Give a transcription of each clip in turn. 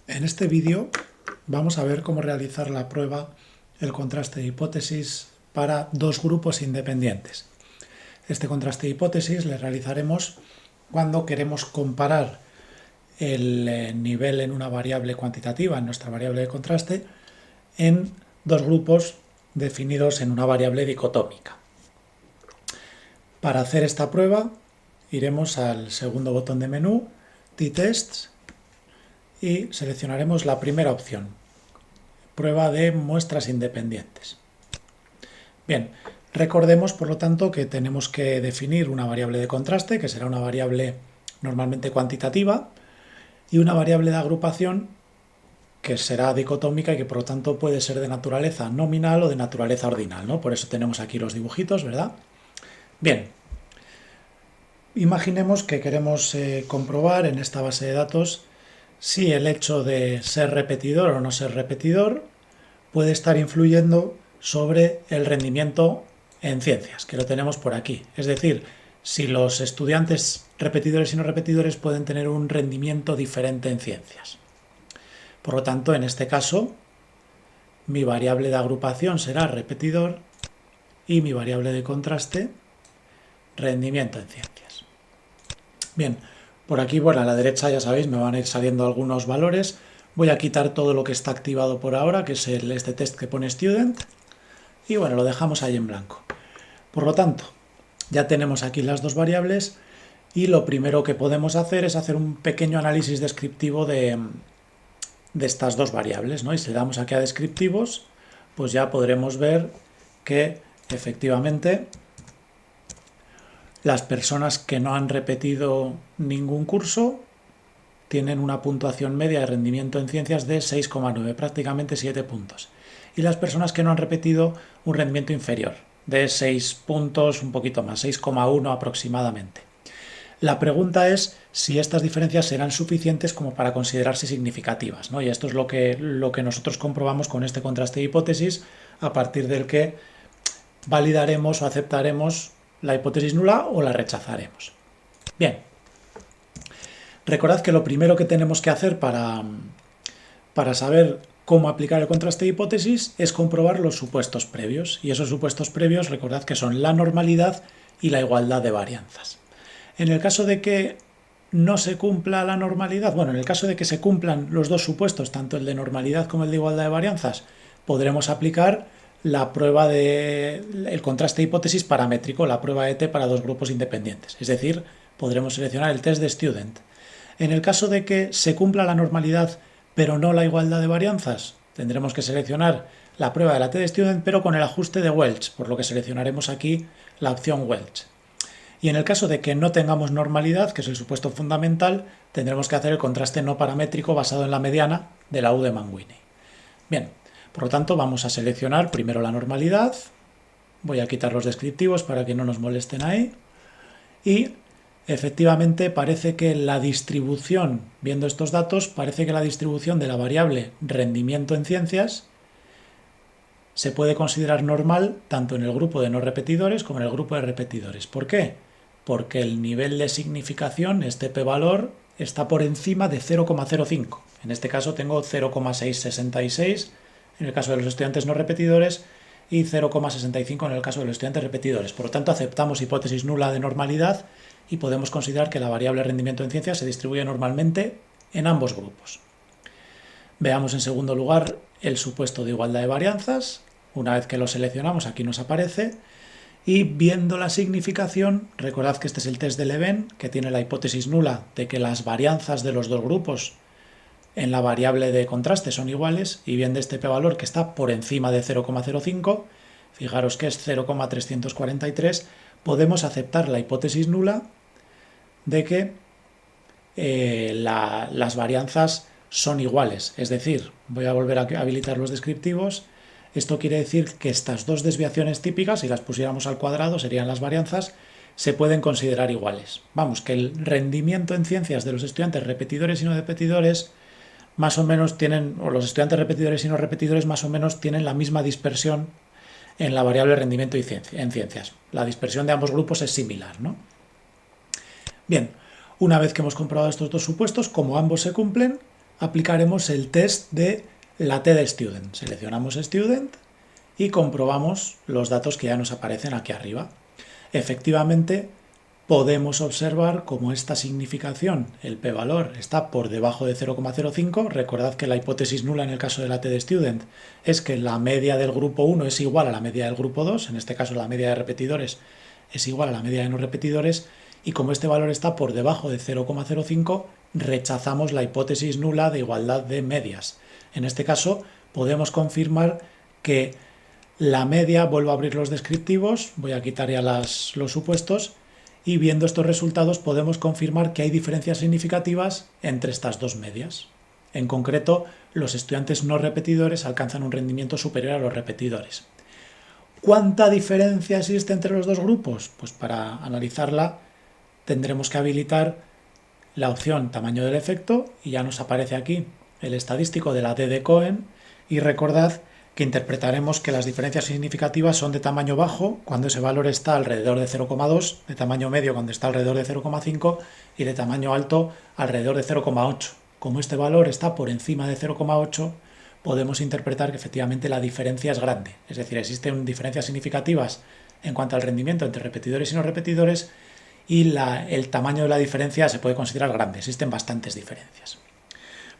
En este vídeo vamos a ver cómo realizar la prueba, el contraste de hipótesis para dos grupos independientes. Este contraste de hipótesis le realizaremos cuando queremos comparar el nivel en una variable cuantitativa, en nuestra variable de contraste, en dos grupos definidos en una variable dicotómica. Para hacer esta prueba iremos al segundo botón de menú, t-tests, y seleccionaremos la primera opción, prueba de muestras independientes. Bien, recordemos por lo tanto que tenemos que definir una variable de contraste, que será una variable normalmente cuantitativa, y una variable de agrupación que será dicotómica y que por lo tanto puede ser de naturaleza nominal o de naturaleza ordinal, ¿no? Por eso tenemos aquí los dibujitos, ¿verdad? Bien, imaginemos que queremos comprobar en esta base de datos si el hecho de ser repetidor o no ser repetidor puede estar influyendo sobre el rendimiento en ciencias, que lo tenemos por aquí. Es decir, si los estudiantes repetidores y no repetidores pueden tener un rendimiento diferente en ciencias. Por lo tanto, en este caso, mi variable de agrupación será repetidor y mi variable de contraste, rendimiento en ciencias. Bien, por aquí, bueno, a la derecha ya sabéis, me van a ir saliendo algunos valores. Voy a quitar todo lo que está activado por ahora, que es este test que pone student, y bueno, lo dejamos ahí en blanco. Por lo tanto, ya tenemos aquí las dos variables y lo primero que podemos hacer es hacer un pequeño análisis descriptivo de estas dos variables, ¿no? Y si le damos aquí a descriptivos, pues ya podremos ver que efectivamente las personas que no han repetido ningún curso tienen una puntuación media de rendimiento en ciencias de 6,9, prácticamente 7 puntos. Y las personas que no han repetido un rendimiento inferior, de 6 puntos, un poquito más, 6,1 aproximadamente. La pregunta es si estas diferencias serán suficientes como para considerarse significativas, ¿no? Y esto es lo que nosotros comprobamos con este contraste de hipótesis, a partir del que validaremos o aceptaremos la hipótesis nula o la rechazaremos. Bien, recordad que lo primero que tenemos que hacer para saber cómo aplicar el contraste de hipótesis es comprobar los supuestos previos. Y esos supuestos previos, recordad que son la normalidad y la igualdad de varianzas. En el caso de que no se cumpla la normalidad, bueno, en el caso de que se cumplan los dos supuestos, tanto el de normalidad como el de igualdad de varianzas, podremos aplicar la prueba el contraste de hipótesis paramétrico, la prueba ET para dos grupos independientes. Es decir, podremos seleccionar el test de student. En el caso de que se cumpla la normalidad pero no la igualdad de varianzas, tendremos que seleccionar la prueba de la T de student pero con el ajuste de Welch, por lo que seleccionaremos aquí la opción Welch. Y en el caso de que no tengamos normalidad, que es el supuesto fundamental, tendremos que hacer el contraste no paramétrico basado en la mediana de la U de Manguini. Bien, por lo tanto vamos a seleccionar primero la normalidad, voy a quitar los descriptivos para que no nos molesten ahí, y efectivamente parece que la distribución, viendo estos datos, parece que la distribución de la variable rendimiento en ciencias se puede considerar normal tanto en el grupo de no repetidores como en el grupo de repetidores. ¿Por qué? Porque el nivel de significación, este p-valor, está por encima de 0,05. En este caso tengo 0,666 en el caso de los estudiantes no repetidores y 0,65 en el caso de los estudiantes repetidores. Por lo tanto, aceptamos hipótesis nula de normalidad y podemos considerar que la variable rendimiento en ciencias se distribuye normalmente en ambos grupos. Veamos en segundo lugar el supuesto de igualdad de varianzas. Una vez que lo seleccionamos, aquí nos aparece. Y viendo la significación, recordad que este es el test de Leven, que tiene la hipótesis nula de que las varianzas de los dos grupos en la variable de contraste son iguales, y viendo este p-valor que está por encima de 0,05, fijaros que es 0,343, podemos aceptar la hipótesis nula de que las varianzas son iguales. Es decir, voy a volver a habilitar los descriptivos. Esto quiere decir que estas dos desviaciones típicas, si las pusiéramos al cuadrado, serían las varianzas, se pueden considerar iguales. Vamos, que el rendimiento en ciencias de los estudiantes repetidores y no repetidores más o menos tienen, o los estudiantes repetidores y no repetidores más o menos tienen la misma dispersión en la variable rendimiento en ciencias. La dispersión de ambos grupos es similar, ¿no? Bien, una vez que hemos comprobado estos dos supuestos, como ambos se cumplen, aplicaremos el test de la T de Student. Seleccionamos Student y comprobamos los datos que ya nos aparecen aquí arriba. Efectivamente, podemos observar cómo esta significación, el p-valor, está por debajo de 0,05. Recordad que la hipótesis nula en el caso de la T de Student es que la media del grupo 1 es igual a la media del grupo 2, en este caso la media de repetidores es igual a la media de no repetidores, y como este valor está por debajo de 0,05, rechazamos la hipótesis nula de igualdad de medias. En este caso podemos confirmar que la media, vuelvo a abrir los descriptivos, voy a quitar ya los supuestos, y viendo estos resultados podemos confirmar que hay diferencias significativas entre estas dos medias. En concreto, los estudiantes no repetidores alcanzan un rendimiento superior a los repetidores. ¿Cuánta diferencia existe entre los dos grupos? Pues para analizarla tendremos que habilitar la opción tamaño del efecto y ya nos aparece aquí el estadístico de la D de Cohen, y recordad que interpretaremos que las diferencias significativas son de tamaño bajo cuando ese valor está alrededor de 0,2, de tamaño medio cuando está alrededor de 0,5 y de tamaño alto alrededor de 0,8. Como este valor está por encima de 0,8, podemos interpretar que efectivamente la diferencia es grande, es decir, existen diferencias significativas en cuanto al rendimiento entre repetidores y no repetidores, y el tamaño de la diferencia se puede considerar grande, existen bastantes diferencias.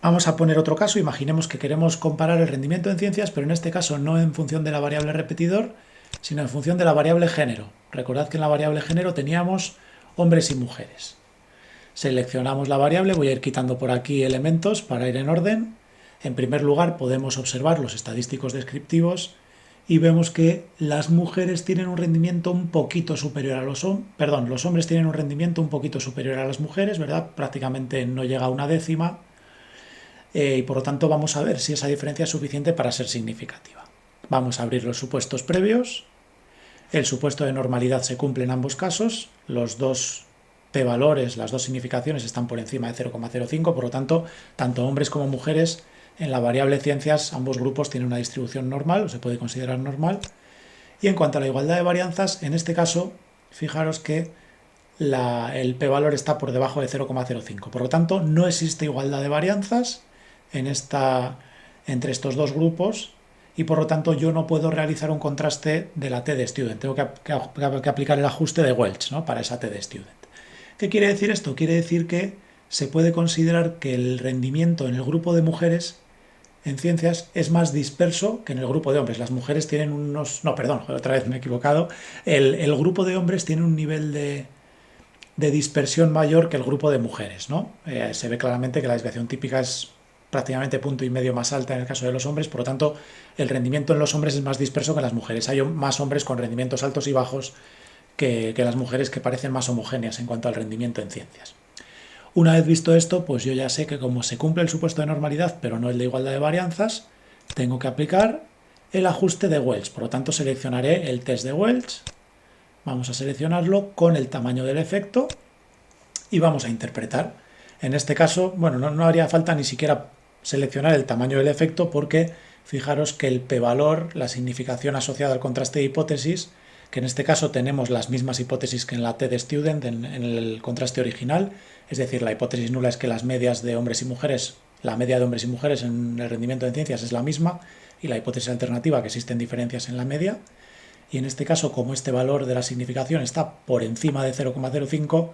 Vamos a poner otro caso. Imaginemos que queremos comparar el rendimiento en ciencias, pero en este caso no en función de la variable repetidor, sino en función de la variable género. Recordad que en la variable género teníamos hombres y mujeres. Seleccionamos la variable, voy a ir quitando por aquí elementos para ir en orden. En primer lugar podemos observar los estadísticos descriptivos y vemos que las mujeres tienen un rendimiento un poquito superior a los hombres tienen un rendimiento un poquito superior a las mujeres, ¿verdad? Prácticamente no llega a una décima. Y por lo tanto vamos a ver si esa diferencia es suficiente para ser significativa. Vamos a abrir los supuestos previos. El supuesto de normalidad se cumple en ambos casos. Los dos p-valores, las dos significaciones están por encima de 0,05, por lo tanto, tanto hombres como mujeres en la variable ciencias, ambos grupos tienen una distribución normal, o se puede considerar normal. Y en cuanto a la igualdad de varianzas, en este caso, fijaros que el p-valor está por debajo de 0,05. Por lo tanto, no existe igualdad de varianzas entre estos dos grupos, y por lo tanto yo no puedo realizar un contraste de la T de Student. Tengo que aplicar el ajuste de Welch, ¿no?, para esa T de Student. ¿Qué quiere decir esto? Quiere decir que se puede considerar que el rendimiento en el grupo de mujeres en ciencias es más disperso que en el grupo de hombres. Las mujeres tienen unos... No, perdón, otra vez me he equivocado. El grupo de hombres tiene un nivel de dispersión mayor que el grupo de mujeres, ¿no? Se ve claramente que la desviación típica es prácticamente punto y medio más alta en el caso de los hombres, por lo tanto el rendimiento en los hombres es más disperso que en las mujeres. Hay más hombres con rendimientos altos y bajos que las mujeres, que parecen más homogéneas en cuanto al rendimiento en ciencias. Una vez visto esto, pues yo ya sé que como se cumple el supuesto de normalidad pero no el de igualdad de varianzas, tengo que aplicar el ajuste de Welch. Por lo tanto seleccionaré el test de Welch, vamos a seleccionarlo con el tamaño del efecto y vamos a interpretar. En este caso, bueno, no haría falta ni siquiera seleccionar el tamaño del efecto, porque fijaros que el p-valor, la significación asociada al contraste de hipótesis, que en este caso tenemos las mismas hipótesis que en la T de Student, en el contraste original, es decir, la hipótesis nula es que las medias de hombres y mujeres, la media de hombres y mujeres en el rendimiento en ciencias es la misma, y la hipótesis alternativa que existen diferencias en la media, y en este caso, como este valor de la significación está por encima de 0,05,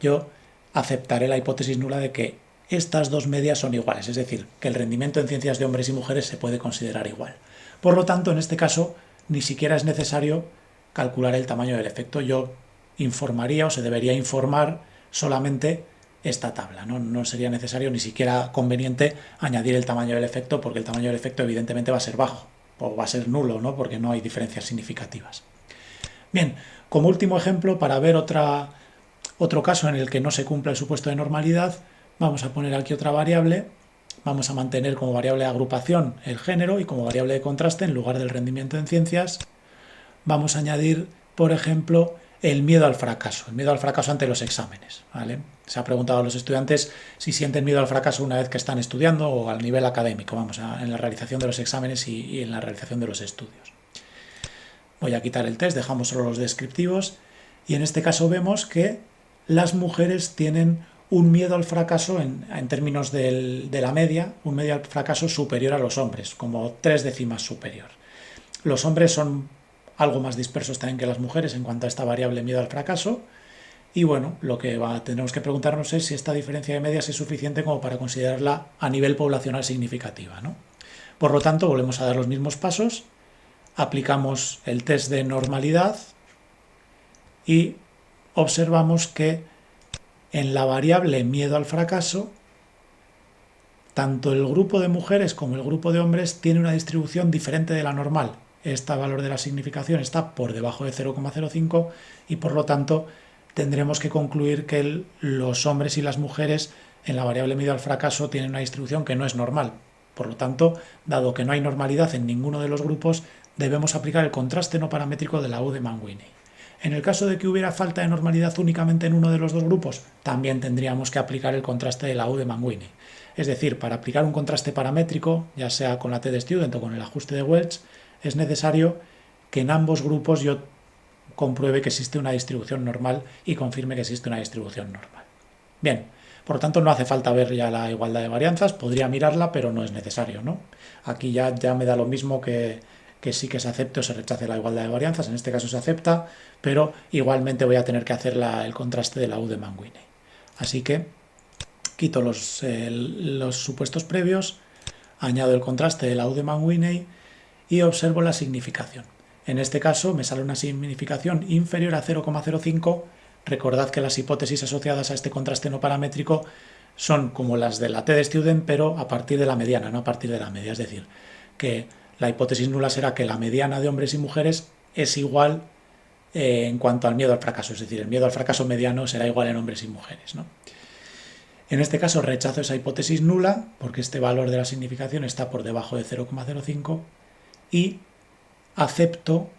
yo aceptaré la hipótesis nula de que estas dos medias son iguales, es decir, que el rendimiento en ciencias de hombres y mujeres se puede considerar igual. Por lo tanto, en este caso, ni siquiera es necesario calcular el tamaño del efecto. Yo informaría, o se debería informar, solamente esta tabla. No sería necesario, ni siquiera conveniente, añadir el tamaño del efecto, porque el tamaño del efecto evidentemente va a ser bajo, o va a ser nulo, ¿no?, porque no hay diferencias significativas. Bien, como último ejemplo, para ver otro caso en el que no se cumple el supuesto de normalidad, vamos a poner aquí otra variable, vamos a mantener como variable de agrupación el género y como variable de contraste, en lugar del rendimiento en ciencias, vamos a añadir, por ejemplo, el miedo al fracaso ante los exámenes, ¿vale? Se ha preguntado a los estudiantes si sienten miedo al fracaso una vez que están estudiando o al nivel académico, en la realización de los exámenes y en la realización de los estudios. Voy a quitar el test, dejamos solo los descriptivos, y en este caso vemos que las mujeres tienen un miedo al fracaso en términos de la media, un miedo al fracaso superior a los hombres, como 3 décimas superior. Los hombres son algo más dispersos también que las mujeres en cuanto a esta variable miedo al fracaso. Y bueno, lo que tendremos que preguntarnos es si esta diferencia de medias es suficiente como para considerarla a nivel poblacional significativa, ¿no? Por lo tanto, volvemos a dar los mismos pasos, aplicamos el test de normalidad y observamos que en la variable miedo al fracaso, tanto el grupo de mujeres como el grupo de hombres tiene una distribución diferente de la normal. Este valor de la significación está por debajo de 0,05 y por lo tanto tendremos que concluir que los hombres y las mujeres en la variable miedo al fracaso tienen una distribución que no es normal. Por lo tanto, dado que no hay normalidad en ninguno de los grupos, debemos aplicar el contraste no paramétrico de la U de Mann-Whitney. En el caso de que hubiera falta de normalidad únicamente en uno de los dos grupos, también tendríamos que aplicar el contraste de la U de Mann-Whitney. Es decir, para aplicar un contraste paramétrico, ya sea con la t-de-student o con el ajuste de Welch, es necesario que en ambos grupos yo compruebe que existe una distribución normal y confirme que existe una distribución normal. Bien, por lo tanto no hace falta ver ya la igualdad de varianzas, podría mirarla, pero no es necesario, ¿no? Aquí ya me da lo mismo que sí que se acepte o se rechace la igualdad de varianzas, en este caso se acepta, pero igualmente voy a tener que hacer el contraste de la U de Mann-Whitney. Así que quito los supuestos previos, añado el contraste de la U de Mann-Whitney y observo la significación. En este caso me sale una significación inferior a 0,05. Recordad que las hipótesis asociadas a este contraste no paramétrico son como las de la t-de-student, pero a partir de la mediana, no a partir de la media. Es decir, que la hipótesis nula será que la mediana de hombres y mujeres es igual en cuanto al miedo al fracaso. Es decir, el miedo al fracaso mediano será igual en hombres y mujeres, ¿no? En este caso rechazo esa hipótesis nula porque este valor de la significación está por debajo de 0,05 y acepto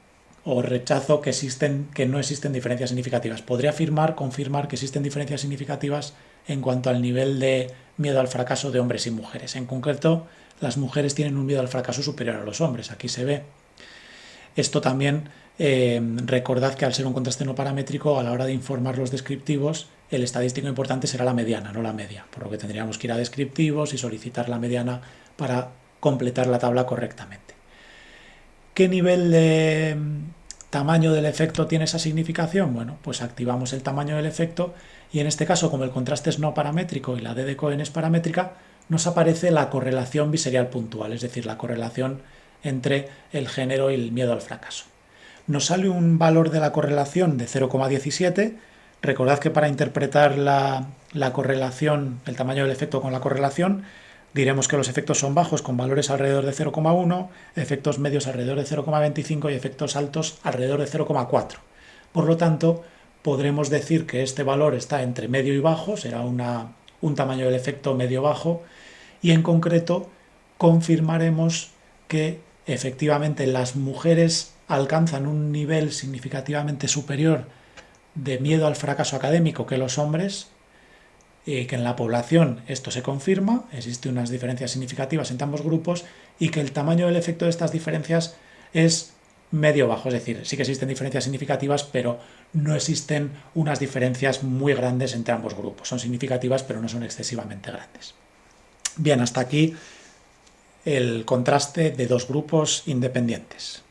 o rechazo que no existen diferencias significativas. Podría confirmar que existen diferencias significativas en cuanto al nivel de miedo al fracaso de hombres y mujeres. En concreto, las mujeres tienen un miedo al fracaso superior a los hombres. Aquí se ve. Esto también, recordad que al ser un contraste no paramétrico, a la hora de informar los descriptivos, el estadístico importante será la mediana, no la media. Por lo que tendríamos que ir a descriptivos y solicitar la mediana para completar la tabla correctamente. ¿Qué nivel de tamaño del efecto tiene esa significación? Bueno, pues activamos el tamaño del efecto y en este caso, como el contraste es no paramétrico y la D de Cohen es paramétrica, nos aparece la correlación biserial puntual, es decir, la correlación entre el género y el miedo al fracaso. Nos sale un valor de la correlación de 0,17. Recordad que para interpretar la correlación, el tamaño del efecto con la correlación, diremos que los efectos son bajos con valores alrededor de 0,1, efectos medios alrededor de 0,25 y efectos altos alrededor de 0,4. Por lo tanto, podremos decir que este valor está entre medio y bajo, será un tamaño del efecto medio-bajo, y en concreto confirmaremos que efectivamente las mujeres alcanzan un nivel significativamente superior de miedo al fracaso académico que los hombres, que en la población esto se confirma, existen unas diferencias significativas entre ambos grupos y que el tamaño del efecto de estas diferencias es medio-bajo, es decir, sí que existen diferencias significativas, pero no existen unas diferencias muy grandes entre ambos grupos. Son significativas, pero no son excesivamente grandes. Bien, hasta aquí el contraste de dos grupos independientes.